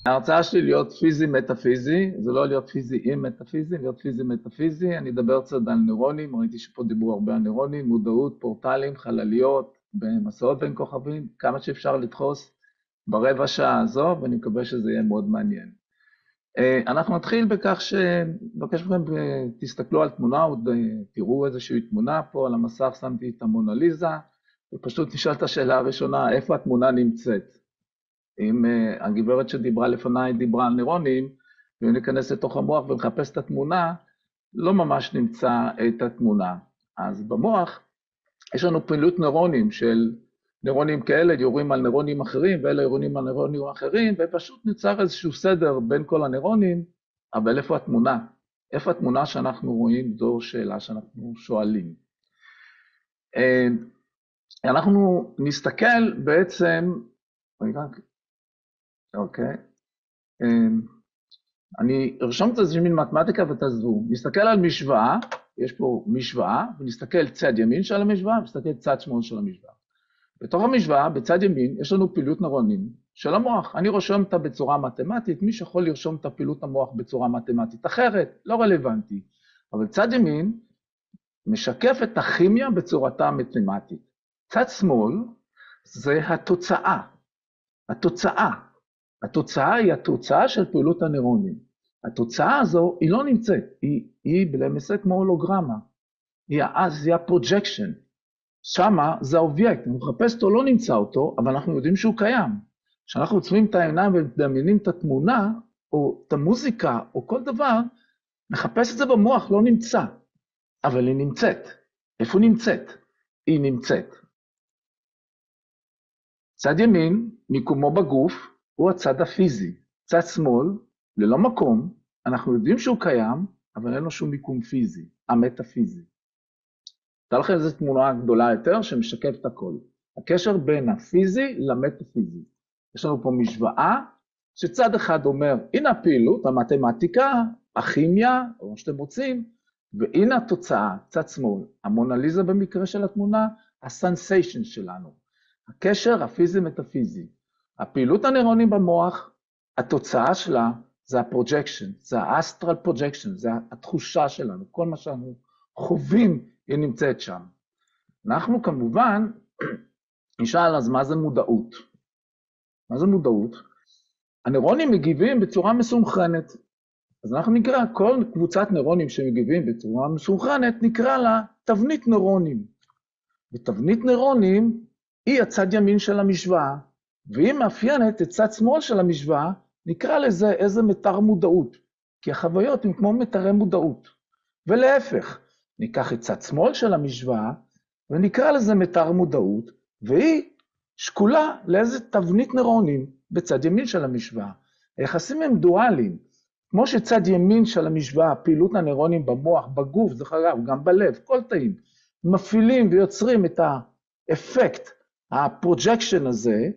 ההרצאה שלי להיות פיזי-מטאפיזי, זה לא להיות פיזי עם מטאפיזי, להיות פיזי-מטאפיזי, אני אדבר קצת על נוירונים, ראיתי שפה דיברו הרבה על נוירונים, מודעות, פורטלים, חלליות, מסעות בין כוכבים, כמה שאפשר לדחוס ברבע שעה הזו, ואני מקווה שזה יהיה מאוד מעניין. אנחנו נתחיל בכך שנבקש מכם, תסתכלו על תמונה, תראו איזושהי תמונה פה על המסך, שמתי את המונליזה, ופשוט נשאל את השאלה הראשונה, איפה התמונה נמצאת? אם הגברת שדיברה לפניי דיברה על נוירונים, ואם ניכנס לתוך המוח ולחפש את התמונה, לא ממש נמצא את התמונה. אז במוח יש לנו פעילות נוירונים של נוירונים כאלה יורים על נוירונים אחרים, ואלה יורים על נוירונים אחרים, ופשוט נוצר איזשהו סדר בין כל הנוירונים, אבל איפה התמונה? איפה התמונה שאנחנו רואים? זו שאלה שאנחנו שואלים. אנחנו נסתכל בעצם, אוקיי, אני ארשום את זה מין מתמטיקה ותעזבו. נסתכל על משוואה, יש פה משוואה, ונסתכל צד ימין של המשוואה, ונסתכל צד שמאל של המשוואה. בתוך המשוואה, בצד ימין, יש לנו פעילות נוירונים של המוח. אני רושם אותה בצורה מתמטית, מי שיכול לרשום את פעילות המוח בצורה מתמטית אחרת, לא רלוונטי. אבל צד ימין משקף את הכימיה בצורתה המתמטית. צד שמאל זה התוצאה. התוצאה היא התוצאה של פעילות הנוירונים. התוצאה הזו היא לא נמצאת, היא למעשה כמו הולוגרמה. היא הפרוג'קשן. שמה זה האובייקט, אני מחפש אותו, לא נמצא אותו, אבל אנחנו יודעים שהוא קיים. כשאנחנו עוצמים את העיניים ומדמיינים את התמונה, או את המוזיקה, או כל דבר, נחפש את זה במוח, לא נמצא. אבל היא נמצאת. איפה נמצאת? היא נמצאת. צד ימין, מיקומו בגוף, הוא הצד הפיזי. צד שמאל, ללא מקום, אנחנו יודעים שהוא קיים, אבל אין לו שום מיקום פיזי, המטאפיזי. תראה לכם איזו תמונה גדולה יותר שמשקף את הכל. הקשר בין הפיזי למטאפיזי. יש לנו פה משוואה, שצד אחד אומר, הנה הפעילות, המתמטיקה, הכימיה, או מה שאתם רוצים, והנה התוצאה, צד שמאל, המונליזה במקרה של התמונה, הסנסיישן שלנו. הקשר הפיזי-מטאפיזי. הפעילות הנוירונים במוח, התוצאה שלה זה הפרוג'קשן, זה האסטרל פרוג'קשן, זה התחושה שלנו, כל מה שאנחנו חווים היא נמצאת שם. אנחנו כמובן נשאל אז מה זה מודעות? מה זה מודעות? הנוירונים מגיבים בצורה מסונכרנת, אז אנחנו נקרא כל קבוצת נוירונים שמגיבים בצורה מסונכרנת, נקרא לה תבנית נוירונים. ותבנית נוירונים היא הצד ימין של המשוואה, והיא מאפיינת את צד שמאל של המשוואה, נקרא לזה איזה מתר מודעות, כי החוויות הן כמו מתרי מודעות. ולהפך, ניקח את צד שמאל של המשוואה, ונקרא לזה מתר מודעות, והיא שקולה לאיזה תבנית נוירונים בצד ימין של המשוואה. היחסים הם דואליים, כמו שצד ימין של המשוואה, פעילות הנוירונים במוח, בגוף, דרך אגב, גם בלב, כל תאים, מפעילים ויוצרים את האפקט, הפרוג'קשן הזה,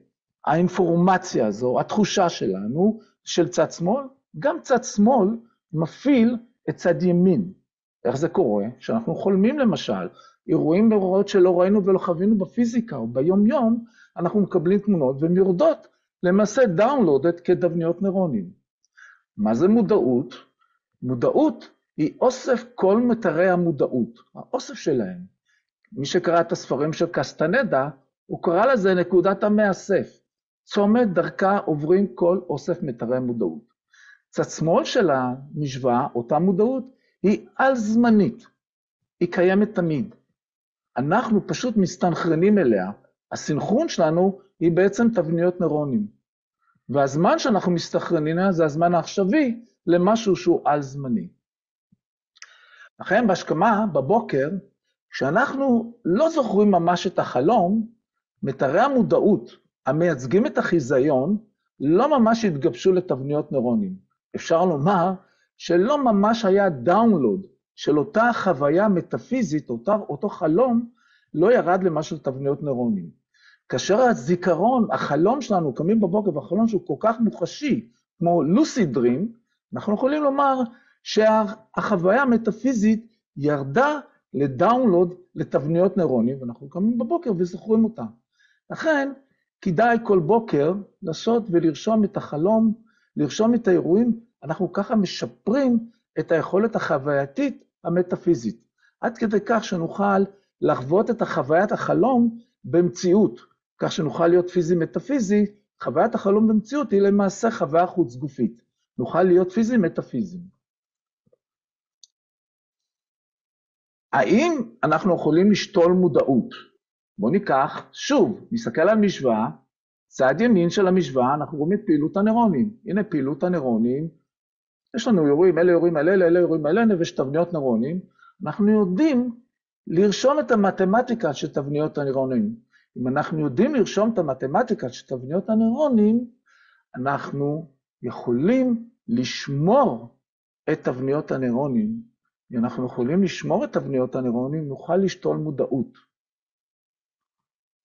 האינפורמציה הזו, התחושה שלנו, של צד שמאל, גם צד שמאל מפעיל את צד ימין. איך זה קורה? שאנחנו חולמים למשל, אירועים מאורעות שלא ראינו ולא חווינו בפיזיקה, או ביום יום, אנחנו מקבלים תמונות והן יורדות למעשה דאונלודד כתבניות נוירונים. מה זה מודעות? מודעות היא אוסף כל מתרי המודעות, האוסף שלהם. מי שקרא את הספרים של קסטנדה, הוא קרא לזה נקודת המאסף. צומת דרכה עוברים כל אוסף מתרי מודעות. צד שמאל של המשוואה, אותה מודעות, היא על זמנית. היא קיימת תמיד. אנחנו פשוט מסתנכרנים אליה. הסנכרון שלנו היא בעצם תבניות נוירונים. והזמן שאנחנו מסתנכרנים אליה זה הזמן העכשווי למשהו שהוא על זמני. לכן בהשכמה בבוקר, כשאנחנו לא זוכרים ממש את החלום, מתרי המודעות המייצגים את החיזיון לא ממש התגבשו לתבניות נוירונים. אפשר לומר שלא ממש היה דאונלוד של אותה חוויה מטאפיזית, אותו חלום, לא ירד למשהו תבניות נוירונים. כאשר הזיכרון, החלום שלנו, קמים בבוקר והחלום שהוא כל כך מוחשי, כמו לוסיד דרים, אנחנו יכולים לומר שהחוויה המטאפיזית ירדה לדאונלוד לתבניות נוירונים, ואנחנו קמים בבוקר וזוכרים אותה. לכן, כדאי כל בוקר לעשות ולרשום את החלום לרשום את האירועים, אנחנו ככה משפרים את היכולת החווייתית המטאפיזית, עד כדי כך שנוכל לחוות את חוויית החלום במציאות, כך שנוכל להיות פיזי-מטאפיזי. חוויית החלום במציאות היא למעשה חוויה חוץ גופית, נוכל להיות פיזי-מטאפיזי. האם אנחנו יכולים לשתול מודעות? בואו ניקח, שוב, נסתכל על משוואה, צד ימין של המשוואה, אנחנו רואים את פעילות הנוירונים. הנה פעילות הנוירונים, יש לנו אירועים, אלה אירועים אלה, אלה אירועים אלה, ויש תבניות נוירונים. אנחנו יודעים לרשום את המתמטיקה של תבניות הנוירונים. אם אנחנו יודעים לרשום את המתמטיקה של תבניות הנוירונים, אנחנו יכולים לשמור את תבניות הנוירונים. אם אנחנו יכולים לשמור את תבניות הנוירונים, נוכל לשתול מודעות.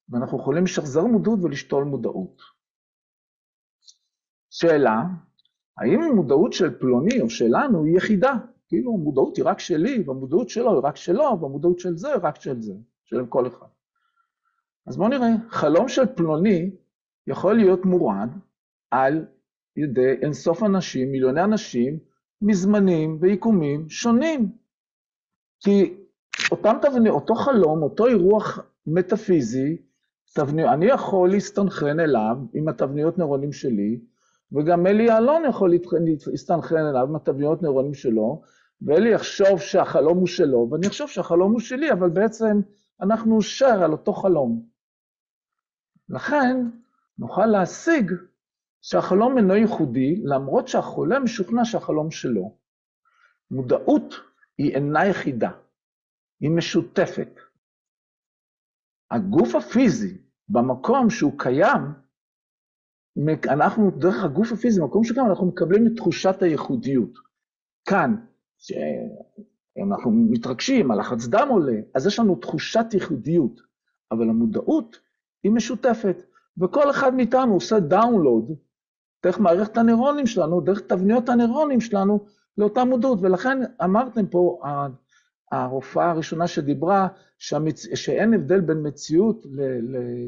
ואנחנו יכולים לשחזר מודעות ולשתול מודעות. שאלה, האם המודעות של פלוני או שלנו היא יחידה? כאילו המודעות היא רק שלי, והמודעות שלו היא רק שלו, והמודעות של זה היא רק של זה, של כל אחד. אז בואו נראה, חלום של פלוני יכול להיות מורד על ידי אינסוף אנשים, מיליוני אנשים, מזמנים ויקומים שונים. כי אותו חלום, אותו אירוח מטאפיזי, אני יכול להסתנכרן אליו עם התבניות נוירונים שלי, וגם אלי אלון יכול להסתנכרן אליו עם התבניות נוירונים שלו, ואלי יחשוב שהחלום הוא שלו, ואני אחשוב שהחלום הוא שלי, אבל בעצם אנחנו שר על אותו חלום. לכן נוכל להשיג שהחלום אינו ייחודי, למרות שהחולם משוכנע שהחלום שלו. מודעות היא אינה יחידה, היא משותפת. הגוף הפיזי, במקום שהוא קיים, אנחנו דרך הגוף הפיזי, במקום שקיים, אנחנו מקבלים את תחושת הייחודיות. כאן, שאנחנו מתרגשים, הלחץ דם עולה, אז יש לנו תחושת ייחודיות, אבל המודעות היא משותפת, וכל אחד מאיתנו עושה דאונלוד, דרך מערכת הנוירונים שלנו, דרך תבניות הנוירונים שלנו, לאותה מודעות, ולכן אמרתם פה, הרופאה הראשונה שדיברה, שאין הבדל בין מציאות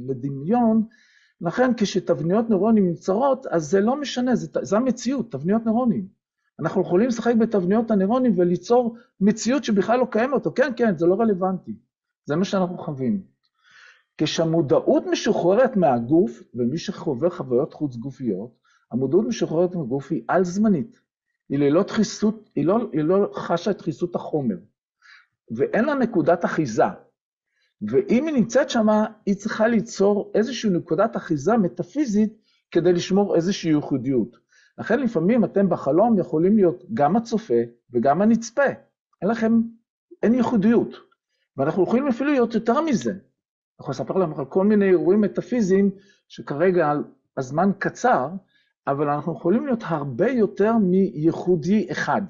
לדמיון, לכן כשתבניות נוירונים נמצאות, אז זה לא משנה, זה המציאות, תבניות נוירונים. אנחנו יכולים לשחק בתבניות הנוירונים וליצור מציאות שבכלל לא קיימת, או כן, זה לא רלוונטי. זה מה שאנחנו חווים. כשהמודעות משוחררת מהגוף, ומי שחווה חוויות חוץ גופיות, המודעות משוחררת מהגוף היא על זמנית. היא לא חשה את חיסות החומר. ואין לה נקודת אחיזה. ואם היא נמצאת שמה, היא צריכה ליצור איזושהי נקודת אחיזה מטאפיזית, כדי לשמור איזושהי ייחודיות. לכן לפעמים אתם בחלום יכולים להיות גם הצופה וגם הנצפה. אין ייחודיות. ואנחנו יכולים אפילו להיות יותר מזה. אנחנו נספר לכם על כל מיני אירועים מטאפיזיים, שכרגע הזמן קצר, אבל אנחנו יכולים להיות הרבה יותר מייחודי אחד.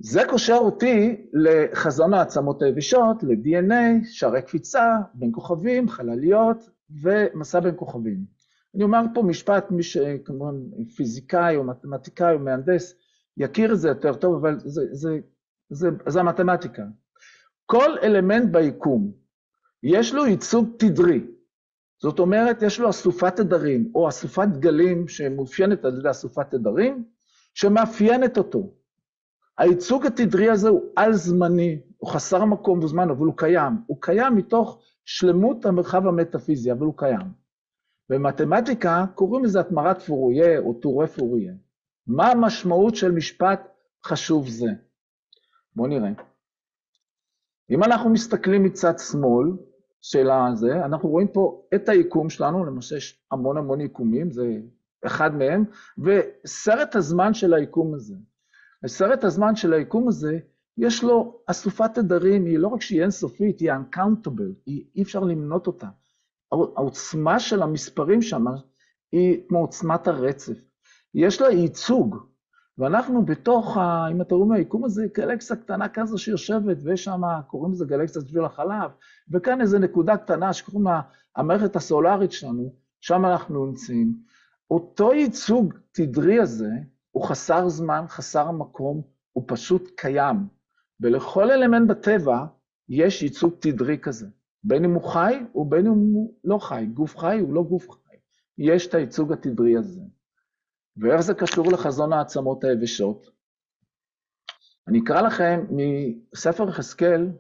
זה קושר אותי לחזון העצמות היבשות, ל-DNA, שערי קפיצה, בין כוכבים, חלליות ומסע בין כוכבים. אני אומר פה משפט, מי שכמובן פיזיקאי או מתמטיקאי או מהנדס, יכיר את זה יותר טוב, אבל זה המתמטיקה. כל אלמנט ביקום, יש לו ייצוג תדרי. זאת אומרת, יש לו אסופת תדרים, או אסופת גלים שמאופיינת על ידי אסופת תדרים, שמאפיינת אותו. הייצוג התדרי הזה הוא על זמני, הוא חסר מקום וזמן, אבל הוא קיים. הוא קיים מתוך שלמות המרחב המטאפיזי, אבל הוא קיים. במתמטיקה קוראים לזה התמרת פוריה או טורי פוריה. מה המשמעות של משפט חשוב זה? בואו נראה. אם אנחנו מסתכלים מצד שמאל של הזה, אנחנו רואים פה את היקום שלנו, למשל יש המון יקומים, זה אחד מהם, וסרט הזמן של היקום הזה. סרט הזמן של היקום הזה, יש לו אסופת תדרים, היא לא רק שהיא אינסופית, היא uncountable, אי אפשר למנות אותה. העוצמה של המספרים שם היא כמו עוצמת הרצף. יש לה ייצוג, ואנחנו בתוך, אם אתם רואים היקום הזה, גלקסיה קטנה כזו שיושבת, ויש שם, קוראים לזה גלקסיה שביל החלב, וכאן איזו נקודה קטנה שקוראים לה המערכת הסולרית שלנו, שם אנחנו נמצאים. אותו ייצוג תדרי הזה, הוא חסר זמן, חסר מקום, הוא פשוט קיים. ולכל אלמנט בטבע יש ייצוג תדרי כזה. בין אם הוא חי ובין אם הוא לא חי. גוף חי הוא לא גוף חי. יש את הייצוג התדרי הזה. ואיך זה קשור לחזון העצמות היבשות? אני אקרא לכם מספר יחזקאל,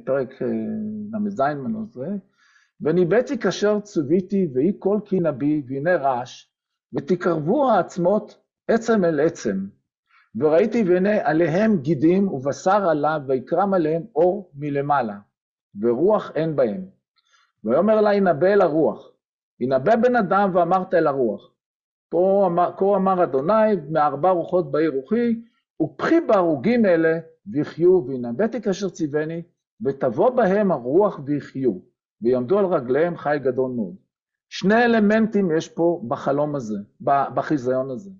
פרק ל"ז מנוזרי, וניבאתי כאשר צוויתי, ויהי קול כי נביא, והנה רעש, ותקרבו העצמות עצם אל עצם. וראיתי והנה עליהם גידים, ובשר עליו, ויקרם עליהם אור מלמעלה, ורוח אין בהם. ויאמר לה, ינבא אל הרוח. ינבא בן אדם ואמרת אל הרוח. כה אמר אדוני, מארבע רוחות באי רוחי, ופחי בהרוגים אלה, ויחיו, וינבאתי כאשר ציווני, ותבוא בהם הרוח ויחיו, ויעמדו על רגליהם חי גדול מאוד. שני אלמנטים יש פה בחלום הזה, בחיזיון הזה.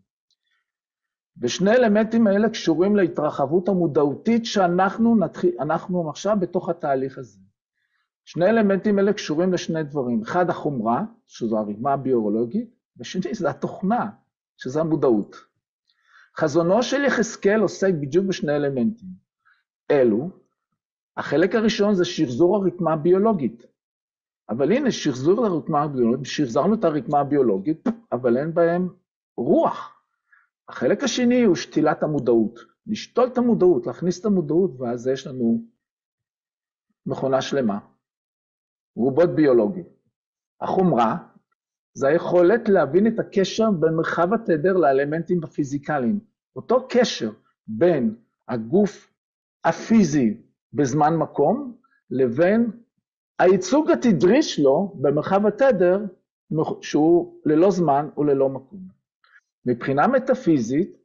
ושני אלמנטים האלה קשורים להתרחבות המודעותית שאנחנו עכשיו בתוך התהליך הזה. שני אלמנטים האלה קשורים לשני דברים. אחד, החומרה, שזו הרקמה הביולוגית, ושני, זה התוכנה, שזו המודעות. חזונו של יחזקאל עוסק בדיוק בשני אלמנטים. אלו, החלק הראשון זה שחזור הרקמה הביולוגית. אבל הנה, שחזור הרקמה הביולוגית, שחזרנו את הרקמה הביולוגית, אבל אין בהם רוח. החלק השני הוא שתילת המודעות. לשתול את המודעות, להכניס את המודעות, ואז יש לנו מכונה שלמה. רובוט ביולוגי. החומרה, זה היכולת להבין את הקשר בין מרחב התדר לאלמנטים הפיזיקליים. אותו קשר בין הגוף הפיזי בזמן מקום, לבין הייצוג התדרי שלו במרחב התדר, שהוא ללא זמן וללא מקום. מבחינה מטאפיזית,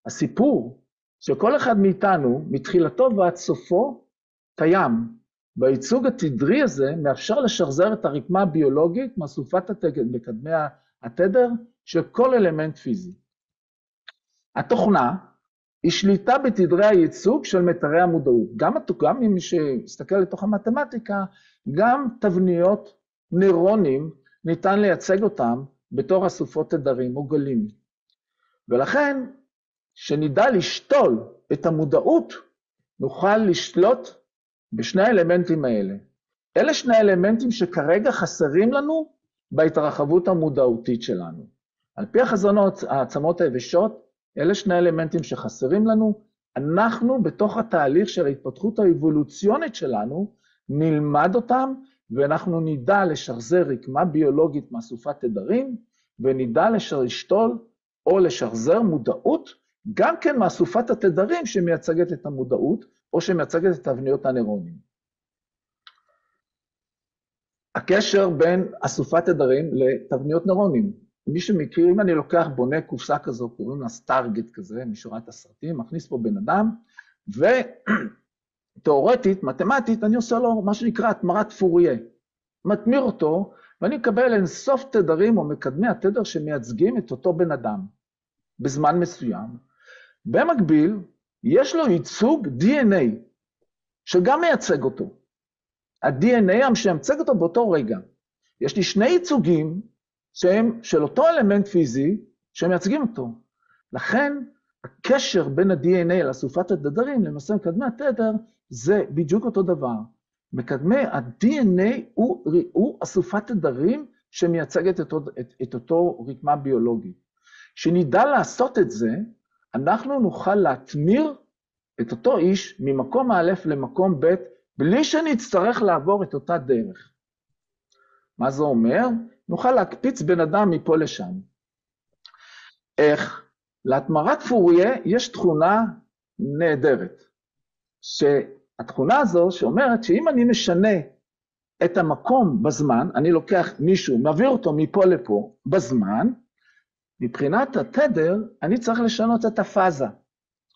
הסיפור שכל אחד מאיתנו, מתחילתו ועד סופו, קיים. והייצוג התדרי הזה מאפשר לשחזר את הרקמה הביולוגית מאסופת מקדמי התדר של כל אלמנט פיזי. התוכנה היא שליטה בתדרי הייצוג של מתארי המודעות. גם מי שיסתכל לתוך המתמטיקה, גם תבניות נוירונים ניתן לייצג אותם בתור אסופות תדרים או גלים. ולכן, שנדע לשתול את המודעות, נוכל לשלוט בשני האלמנטים האלה. אלה שני האלמנטים שכרגע חסרים לנו בהתרחבות המודעותית שלנו. על פי החזונות העצמות היבשות, אלה שני האלמנטים שחסרים לנו, אנחנו בתוך התהליך של ההתפתחות האבולוציונית שלנו, נלמד אותם, ואנחנו נדע לשחזר רקמה ביולוגית מאסופת תדרים, ונדע לשתול או לשחזר מודעות, גם כן מאסופת התדרים שמייצגת את המודעות, או שמייצגת את תבניות הנוירונים. הקשר בין אסופת תדרים לתבניות נוירונים. מי שמכיר, אם אני לוקח בונה קופסה כזו, קוראים לה סטארגט כזה, משורת הסרטים, מכניס פה בן אדם, ותיאורטית, מתמטית, אני עושה לו מה שנקרא התמרת פוריה. מתמיר אותו, ואני מקבל אינסוף תדרים או מקדמי התדר שמייצגים את אותו בן אדם, בזמן מסוים. במקביל, יש לו ייצוג DNA, שגם מייצג אותו. ה-DNA שמייצג אותו באותו רגע. יש לי שני ייצוגים שהם של אותו אלמנט פיזי שמייצגים אותו. לכן, הקשר בין ה-DNA לאסופת התדרים, למעשה מקדמי התדר, זה בדיוק אותו דבר. מקדמי ה-DNA הוא אסופת תדרים שמייצגת את אותו רקמה ביולוגית. שנדע לעשות את זה, אנחנו נוכל להתמיר את אותו איש ממקום א' למקום ב', בלי שנצטרך לעבור את אותה דרך. מה זה אומר? נוכל להקפיץ בן אדם מפה לשם. איך? להתמרת פוריה יש תכונה נהדרת. שהתכונה הזו שאומרת שאם אני משנה את המקום בזמן, אני לוקח מישהו, מעביר אותו מפה לפה בזמן, מבחינת התדר, אני צריך לשנות את הפאזה.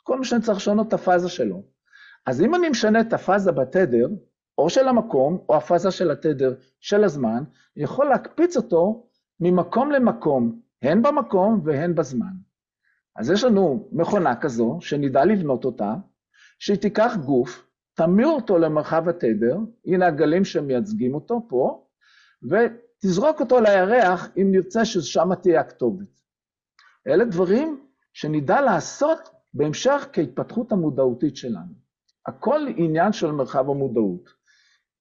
כל מה שאני צריך לשנות את הפאזה שלו. אז אם אני משנה את הפאזה בתדר, או של המקום, או הפאזה של התדר של הזמן, אני יכול להקפיץ אותו ממקום למקום, הן במקום והן בזמן. אז יש לנו מכונה כזו, שנדע לבנות אותה, שהיא תיקח גוף, תמיר אותו למרחב התדר, הנה הגלים שמייצגים אותו פה, ותזרוק אותו לירח אם נרצה ששם תהיה הכתובת. אלה דברים שנדע לעשות בהמשך כהתפתחות המודעותית שלנו. הכל עניין של מרחב המודעות.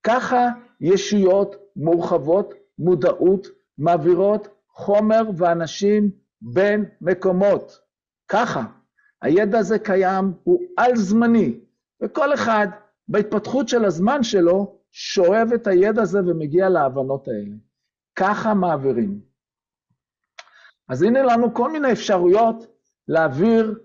ככה ישויות מורחבות מודעות מעבירות חומר ואנשים בין מקומות. ככה, הידע הזה קיים, הוא על זמני, וכל אחד בהתפתחות של הזמן שלו שואב את הידע הזה ומגיע להבנות האלה. ככה מעבירים. אז הנה לנו כל מיני אפשרויות להעביר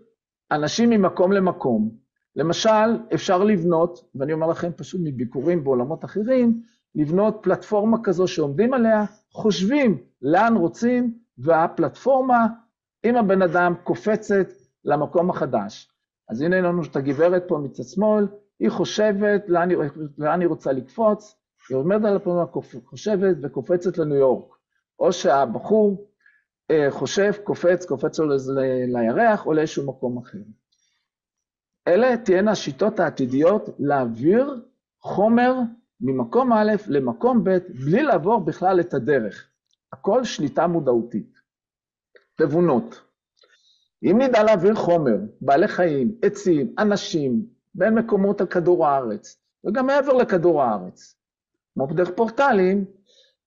אנשים ממקום למקום. למשל, אפשר לבנות, ואני אומר לכם פשוט מביקורים בעולמות אחרים, לבנות פלטפורמה כזו שעומדים עליה, חושבים לאן רוצים, והפלטפורמה עם הבן אדם קופצת למקום החדש. אז הנה לנו את הגברת פה מצד שמאל, היא חושבת לאן היא רוצה לקפוץ, היא עומדת על הפלטפורמה, חושבת וקופצת לניו יורק. או שהבחור חושב, קופץ לו לירח או לאיזשהו מקום אחר. אלה תהיינה השיטות העתידיות להעביר חומר ממקום א' למקום ב' בלי לעבור בכלל את הדרך. הכל שליטה מודעותית. תבונות. אם נדע להעביר חומר, בעלי חיים, עצים, אנשים, בין מקומות על כדור הארץ, וגם מעבר לכדור הארץ, כמו בדרך פורטלים,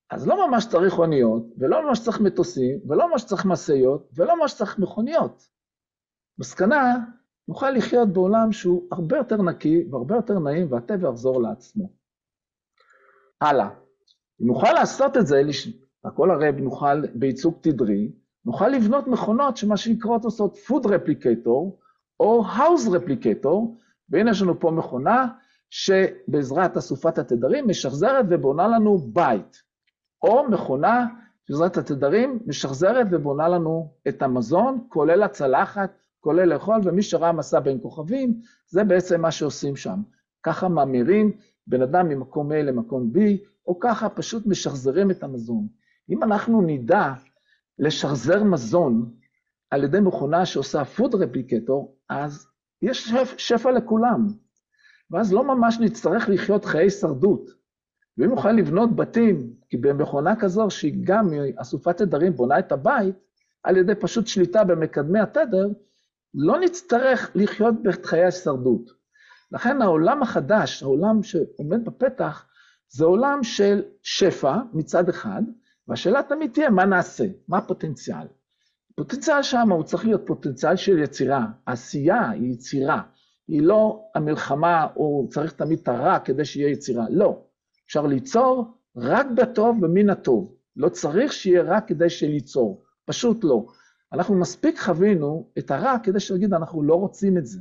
אז לא ממש צריך אוניות, ולא ממש צריך מטוסים, ולא ממש צריך מסעיות, ולא ממש צריך מכוניות. מסקנה, נוכל לחיות בעולם שהוא הרבה יותר נקי, והרבה יותר נעים, והטבע יחזור לעצמו. הלאה. אם נוכל לעשות את זה, הכל הרי נוכל בייצוג תדרי, נוכל לבנות מכונות שמה שנקראות עושות food replicator, או house replicator, והנה יש לנו פה מכונה, שבעזרת אסופת התדרים משחזרת ובונה לנו בית. או מכונה בעזרת התדרים משחזרת ובונה לנו את המזון, כולל הצלחת, כולל לאכול, ומי שראה מסע בין כוכבים, זה בעצם מה שעושים שם. ככה מאמירים בן אדם ממקום A למקום B, או ככה פשוט משחזרים את המזון. אם אנחנו נדע לשחזר מזון על ידי מכונה שעושה food replicator, אז יש שפע לכולם. ואז לא ממש נצטרך לחיות חיי שרדות. ואם נוכל לבנות בתים, כי במכונה כזו שהיא גם אסופת תדרים בונה את הבית, על ידי פשוט שליטה במקדמי התדר, לא נצטרך לחיות בחיי השרדות. לכן העולם החדש, העולם שעומד בפתח, זה עולם של שפע מצד אחד, והשאלה תמיד תהיה מה נעשה, מה הפוטנציאל. הפוטנציאל שם הוא צריך להיות פוטנציאל של יצירה, העשייה היא יצירה, היא לא המלחמה או צריך תמיד את הרע כדי שיהיה יצירה, לא. אפשר ליצור רק בטוב ומן הטוב, לא צריך שיהיה רק כדי שליצור, פשוט לא. אנחנו מספיק חווינו את הרע כדי שנגיד אנחנו לא רוצים את זה.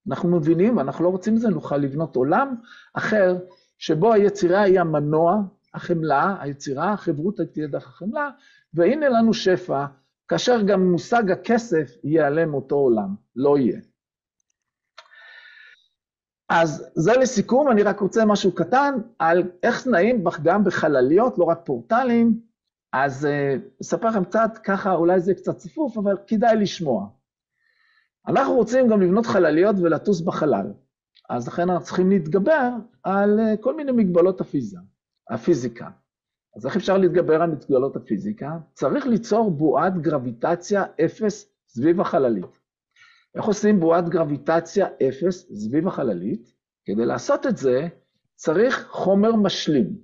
אנחנו מבינים ואנחנו לא רוצים את זה, נוכל לבנות עולם אחר, שבו היצירה היא המנוע, החמלה, היצירה, החברות תהיה דרך החמלה, והנה לנו שפע, כאשר גם מושג הכסף ייעלם אותו עולם, לא יהיה. אז זה לסיכום, אני רק רוצה משהו קטן, על איך נעים גם בחלליות, לא רק פורטלים, אז אספר לכם קצת, ככה אולי זה קצת צפוף, אבל כדאי לשמוע. אנחנו רוצים גם לבנות חלליות ולטוס בחלל, אז לכן אנחנו צריכים להתגבר על כל מיני מגבלות הפיזיקה. אז איך אפשר להתגבר על מגבלות הפיזיקה? צריך ליצור בועת גרביטציה 0 סביב החללית. איך עושים בועת גרביטציה 0 סביב החללית? כדי לעשות את זה, צריך חומר משלים.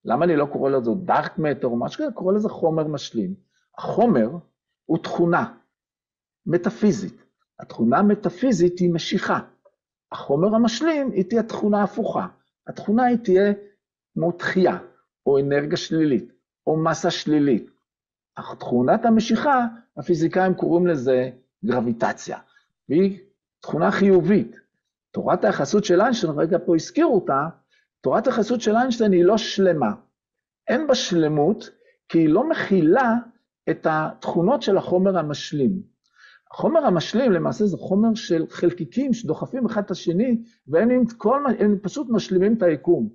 למה אני לא קורא לזה דארק מטר או משהו כזה? קורא לזה חומר משלים. החומר הוא תכונה מטאפיזית. התכונה המטאפיזית היא משיכה. החומר המשלים היא תהיה תכונה הפוכה. התכונה היא תהיה כמו דחייה, או אנרגיה שלילית, או מסה שלילית. תכונת המשיכה, הפיזיקאים קוראים לזה גרביטציה. והיא תכונה חיובית. תורת היחסות של איינשטיין, רגע פה הזכירו אותה, תורת היחסות של איינשטיין היא לא שלמה. אין בה שלמות, כי היא לא מכילה את התכונות של החומר המשלים. החומר המשלים למעשה זה חומר של חלקיקים שדוחפים אחד את השני, והם פשוט משלימים את היקום.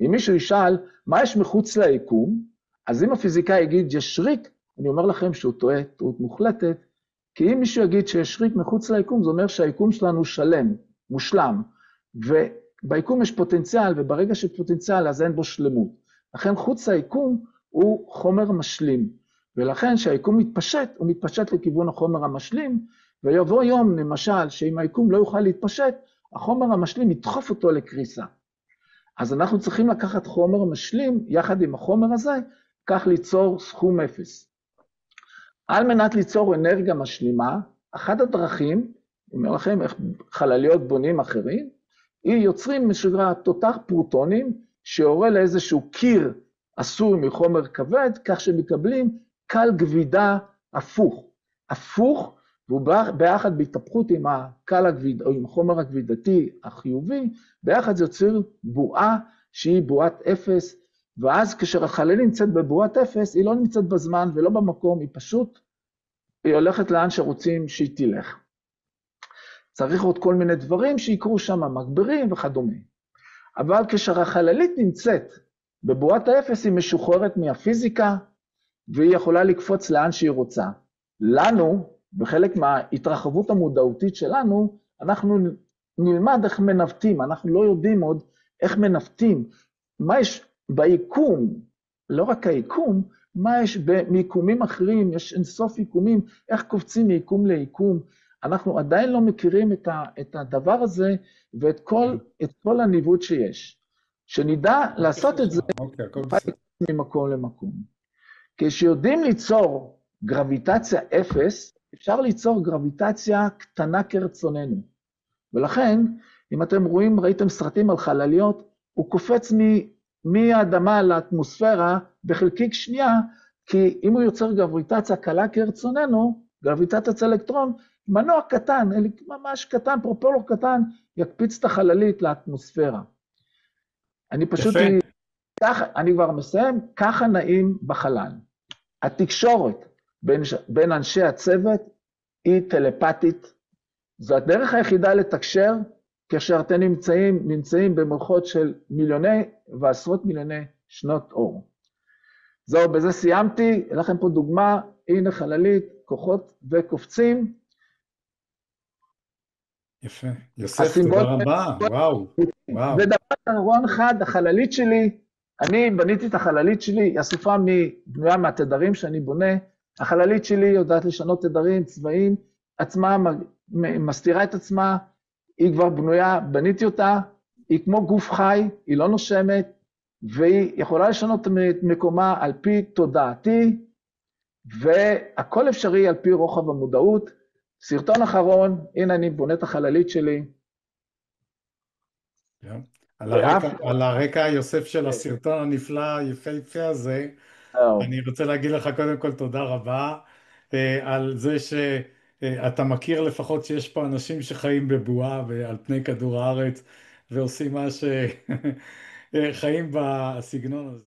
אם מישהו ישאל מה יש מחוץ ליקום, אז אם הפיזיקאי יגיד יש שריק, אני אומר לכם שהוא טועה, טעות מוחלטת, כי אם מישהו יגיד שיש שריק מחוץ ליקום, זה אומר שהיקום שלנו שלם, מושלם, וביקום יש פוטנציאל, וברגע שיש פוטנציאל אז אין בו שלמות. לכן חוץ ליקום הוא חומר משלים, ולכן שהיקום מתפשט, הוא מתפשט לכיוון החומר המשלים, ויבוא יום למשל שאם היקום לא יוכל להתפשט, החומר המשלים ידחוף אותו לקריסה. אז אנחנו צריכים לקחת חומר משלים, יחד עם החומר הזה, כך ליצור סכום אפס. על מנת ליצור אנרגיה משלימה, אחת הדרכים, אני אומר לכם איך חלליות בונים אחרים, היא יוצרים משוגע תותח פרוטונים, שיורה לאיזשהו קיר עשוי מחומר כבד, כך שמקבלים קל גבידה הפוך. הפוך, והוא ביחד בהתהפכות עם הקל הגביד, או עם החומר הגבידתי החיובי, ביחד זה יוצר בועה שהיא בועת אפס, ואז כאשר החללית נמצאת בבועת אפס, היא לא נמצאת בזמן ולא במקום, היא הולכת לאן שרוצים שהיא תלך. צריך עוד כל מיני דברים שיקרו שם, מגברים וכדומה. אבל כשהחללית נמצאת בבועת האפס, היא משוחררת מהפיזיקה, והיא יכולה לקפוץ לאן שהיא רוצה. לנו, בחלק מההתרחבות המודעותית שלנו, אנחנו נלמד איך מנווטים, אנחנו לא יודעים עוד איך מנווטים. מה יש ביקום, לא רק היקום, מה יש מיקומים אחרים, יש אינסוף יקומים, איך קופצים מיקום ליקום. אנחנו עדיין לא מכירים את הדבר הזה ואת כל הניווט שיש. שנדע לעשות את זה, אוקיי, הכל נוכל בסדר. לקפוץ ממקום למקום. כשיודעים ליצור גרביטציה אפס, אפשר ליצור גרביטציה קטנה כרצוננו. ולכן, אם אתם ראיתם סרטים על חלליות, הוא קופץ מהאדמה לאטמוספירה בחלקיק שנייה, כי אם הוא יוצר גרביטציה קלה כרצוננו, גרביטציית אלקטרון, מנוע קטן, ממש קטן, פרופלור קטן, יקפיץ את החללית לאטמוספירה. אני פשוט, יפה. אני כבר מסיים, ככה נעים בחלל. התקשורת בין אנשי הצוות היא טלפתית, זו הדרך היחידה לתקשר, כאשר אתם נמצאים במרחות של מיליוני ועשרות מיליוני שנות אור. זהו, בזה סיימתי, לכם פה דוגמה, הנה חללית, כוחות וקופצים. יפה. יוסף, תודה רבה. וואו. וואו. ודבר אחרון אחד, החללית שלי, אני בניתי את החללית שלי, היא אסופה בנויה מהתדרים שאני בונה, החללית שלי יודעת לשנות תדרים, צבעים, עצמה מסתירה את עצמה, היא כבר בנויה, בניתי אותה, היא כמו גוף חי, היא לא נושמת, והיא יכולה לשנות את מקומה על פי תודעתי, והכל אפשרי על פי רוחב המודעות. סרטון אחרון, הנה אני בונה את החללית שלי. כן. על הרקע יוסף של הסרטון הנפלא, היפהפה הזה, אני רוצה להגיד לך קודם כל תודה רבה על זה שאתה מכיר לפחות שיש פה אנשים שחיים בבועה ועל פני כדור הארץ ועושים מה שחיים בסגנון הזה.